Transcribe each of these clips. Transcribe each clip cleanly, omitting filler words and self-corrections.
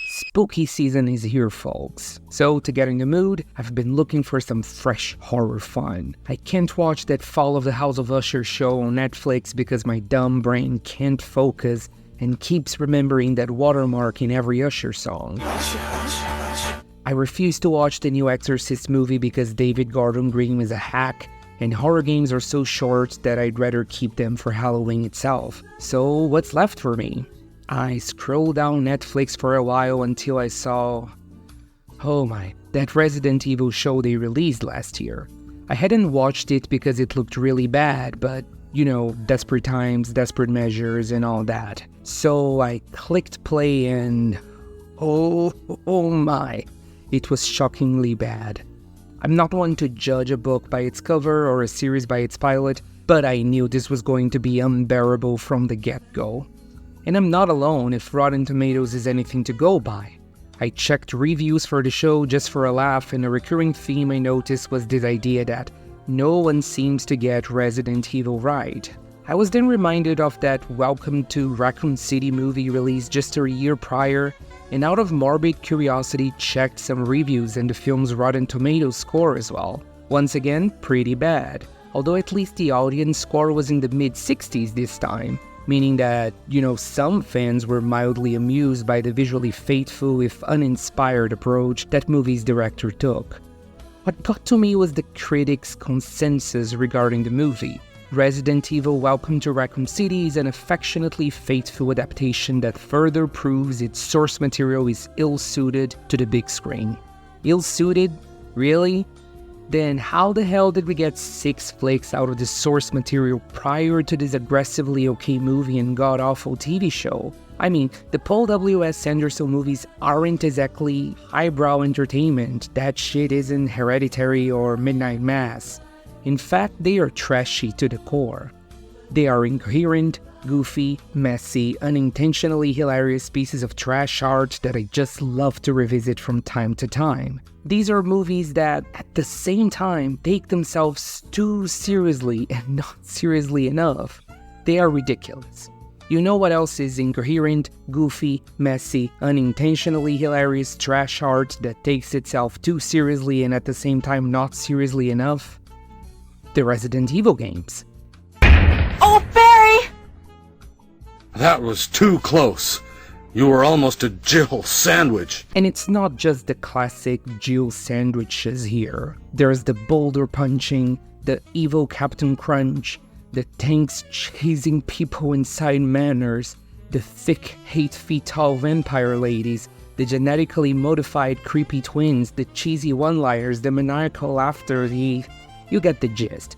Spooky season is here, folks. So, to get in the mood, I've been looking for some fresh horror fun. I can't watch that Fall of the House of Usher show on Netflix because my dumb brain can't focus and keeps remembering that watermark in every Usher song. I refuse to watch the new Exorcist movie because David Gordon Green is a hack, and horror games are so short that I'd rather keep them for Halloween itself. So, what's left for me? I scrolled down Netflix for a while until I saw... oh my, that Resident Evil show they released last year. I hadn't watched it because it looked really bad, but, you know, desperate times, desperate measures, and all that. So I clicked play and... oh my, it was shockingly bad. I'm not one to judge a book by its cover or a series by its pilot, but I knew this was going to be unbearable from the get-go. And I'm not alone if Rotten Tomatoes is anything to go by. I checked reviews for the show just for a laugh, and a recurring theme I noticed was this idea that no one seems to get Resident Evil right. I was then reminded of that Welcome to Raccoon City movie released just a year prior, and out of morbid curiosity checked some reviews and the film's Rotten Tomatoes score as well. Once again, pretty bad, although at least the audience score was in the mid-60s this time. Meaning that, you know, some fans were mildly amused by the visually faithful if uninspired approach that movie's director took. What got to me was the critics' consensus regarding the movie. Resident Evil Welcome to Raccoon City is an affectionately faithful adaptation that further proves its source material is ill-suited to the big screen. Ill-suited? Really? Then how the hell did we get 6 flicks out of the source material prior to this aggressively okay movie and god-awful TV show? I mean, the Paul W.S. Anderson movies aren't exactly highbrow entertainment. That shit isn't Hereditary or Midnight Mass. In fact, they are trashy to the core. They are incoherent, goofy, messy, unintentionally hilarious pieces of trash art that I just love to revisit from time to time. These are movies that, at the same time, take themselves too seriously and not seriously enough. They are ridiculous. You know what else is incoherent, goofy, messy, unintentionally hilarious trash art that takes itself too seriously and at the same time not seriously enough? The Resident Evil games. Oh, Barry! That was too close. You were almost a Jill sandwich. And it's not just the classic Jill sandwiches here. There's the boulder punching, the evil Captain Crunch, the tanks chasing people inside manors, the thick 8 feet tall vampire ladies, the genetically modified creepy twins, the cheesy one-liners, the maniacal laughter, you get the gist.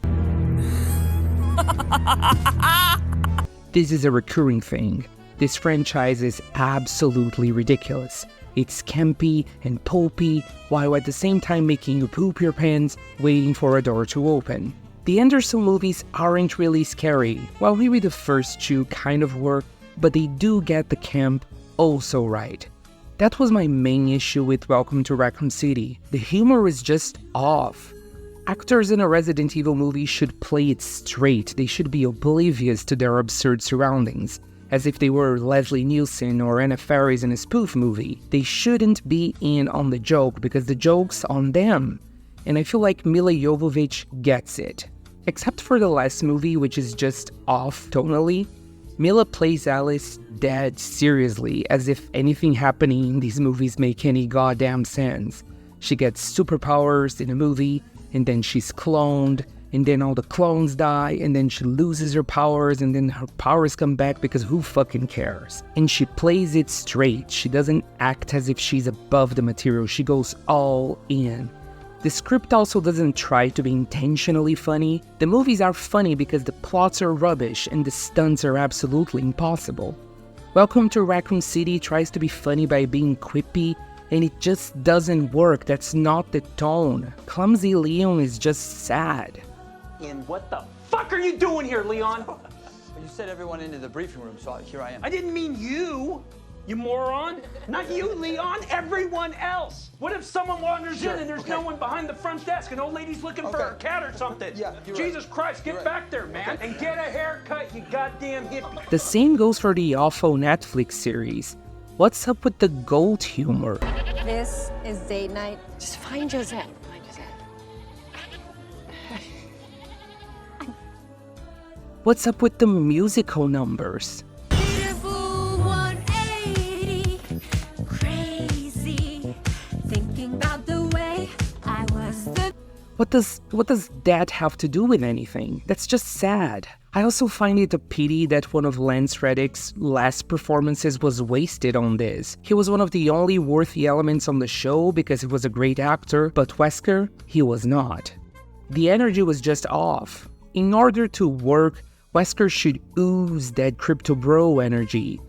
This is a recurring thing. This franchise is absolutely ridiculous. It's campy and pulpy, while at the same time making you poop your pants, waiting for a door to open. The Anderson movies aren't really scary, while maybe the first 2 kind of work, but they do get the camp also right. That was my main issue with Welcome to Raccoon City. The humor is just off. Actors in a Resident Evil movie should play it straight. They should be oblivious to their absurd surroundings, as if they were Leslie Nielsen or Anna Faris in a spoof movie. They shouldn't be in on the joke because the joke's on them. And I feel like Milla Jovovich gets it. Except for the last movie, which is just off tonally, Milla plays Alice dead seriously, as if anything happening in these movies make any goddamn sense. She gets superpowers in a movie, and then she's cloned, and then all the clones die, and then she loses her powers, and then her powers come back because who fucking cares? And she plays it straight. She doesn't act as if she's above the material. She goes all in. The script also doesn't try to be intentionally funny. The movies are funny because the plots are rubbish and the stunts are absolutely impossible. Welcome to Raccoon City tries to be funny by being quippy, and it just doesn't work. That's not the tone. Clumsy Leon is just sad. And what the fuck are you doing here, Leon? You said everyone into the briefing room, so here I am. I didn't mean you. You moron. Not you, Leon. Everyone else. What if someone wanders in and there's no one behind the front desk? An old lady's looking for her cat or something. Yeah, you're Jesus right. Christ, get back there, man. And get a haircut, you goddamn hippie. The same goes for the awful Netflix series. What's up with the gold humor? This is date night. Just find Josette. Find Josette. What's up with the musical numbers? Beautiful 180, crazy, thinking about the way I was the. What does that have to do with anything? That's just sad. I also find it a pity that one of Lance Reddick's last performances was wasted on this. He was one of the only worthy elements on the show because he was a great actor, but Wesker, he was not. The energy was just off. In order to work, Wesker should ooze that crypto bro energy.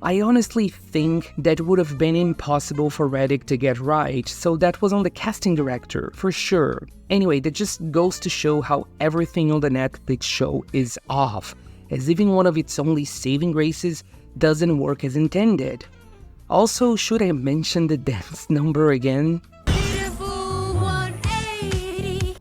I honestly think that would have been impossible for Reddick to get right, so that was on the casting director, for sure. Anyway, that just goes to show how everything on the Netflix show is off, as even one of its only saving graces doesn't work as intended. Also, should I mention the dance number again? Beautiful 180.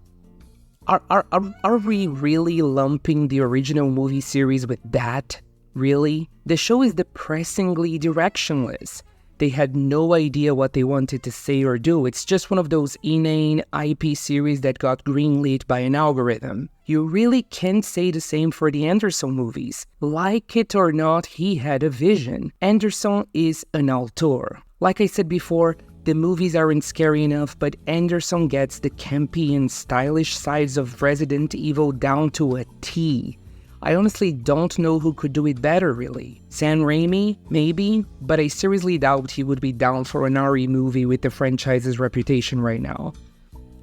Are we really lumping the original movie series with that? Really? The show is depressingly directionless. They had no idea what they wanted to say or do. It's just one of those inane IP series that got greenlit by an algorithm. You really can't say the same for the Anderson movies. Like it or not, he had a vision. Anderson is an auteur. Like I said before, the movies aren't scary enough, but Anderson gets the campy and stylish sides of Resident Evil down to a T. I honestly don't know who could do it better, really. Sam Raimi? Maybe? But I seriously doubt he would be down for an RE movie with the franchise's reputation right now.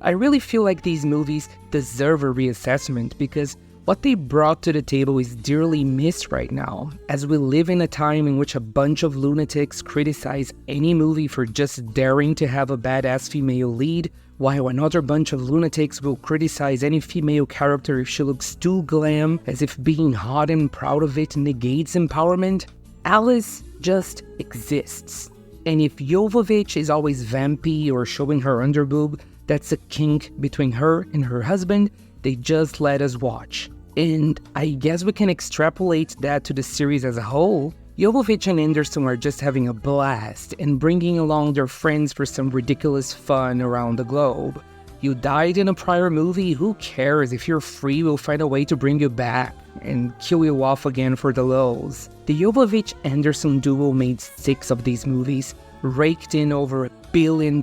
I really feel like these movies deserve a reassessment because what they brought to the table is dearly missed right now, as we live in a time in which a bunch of lunatics criticize any movie for just daring to have a badass female lead, while another bunch of lunatics will criticize any female character if she looks too glam, as if being hot and proud of it negates empowerment. Alice just exists. And if Jovovich is always vampy or showing her underboob, that's a kink between her and her husband, they just let us watch. And I guess we can extrapolate that to the series as a whole. Jovovich and Anderson are just having a blast and bringing along their friends for some ridiculous fun around the globe. You died in a prior movie, who cares? If you're free, we'll find a way to bring you back and kill you off again for the lulz. The Jovovich-Anderson duo made 6 of these movies, raked in over $1 billion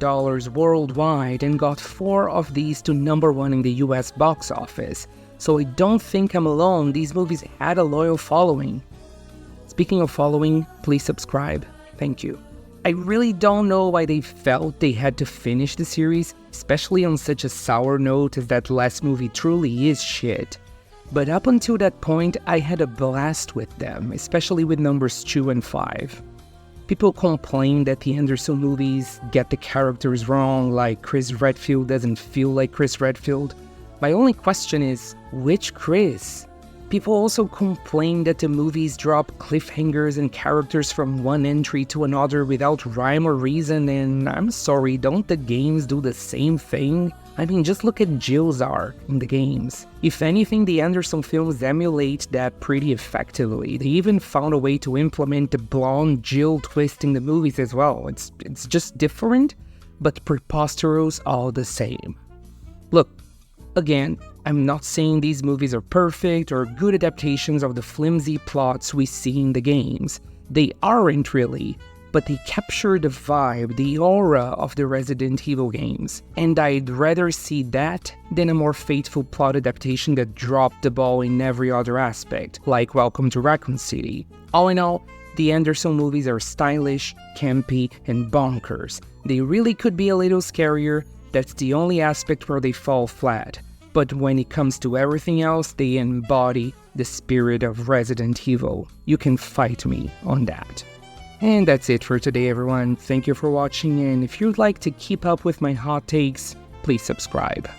worldwide, and got 4 of these to #1 in the US box office. So I don't think I'm alone, these movies had a loyal following. Speaking of following, please subscribe. Thank you. I really don't know why they felt they had to finish the series, especially on such a sour note as that last movie truly is shit. But up until that point, I had a blast with them, especially with numbers 2 and 5. People complain that the Anderson movies get the characters wrong, like Chris Redfield doesn't feel like Chris Redfield. My only question is, which Chris? People also complain that the movies drop cliffhangers and characters from one entry to another without rhyme or reason, and I'm sorry, don't the games do the same thing? I mean, just look at Jill's arc in the games. If anything, the Anderson films emulate that pretty effectively. They even found a way to implement the blonde Jill twist in the movies as well. It's just different, but preposterous all the same. Look, again, I'm not saying these movies are perfect or good adaptations of the flimsy plots we see in the games. They aren't really, but they capture the vibe, the aura of the Resident Evil games. And I'd rather see that than a more faithful plot adaptation that dropped the ball in every other aspect, like Welcome to Raccoon City. All in all, the Anderson movies are stylish, campy, and bonkers. They really could be a little scarier, that's the only aspect where they fall flat. But when it comes to everything else, they embody the spirit of Resident Evil. You can fight me on that. And that's it for today, everyone. Thank you for watching, and if you'd like to keep up with my hot takes, please subscribe.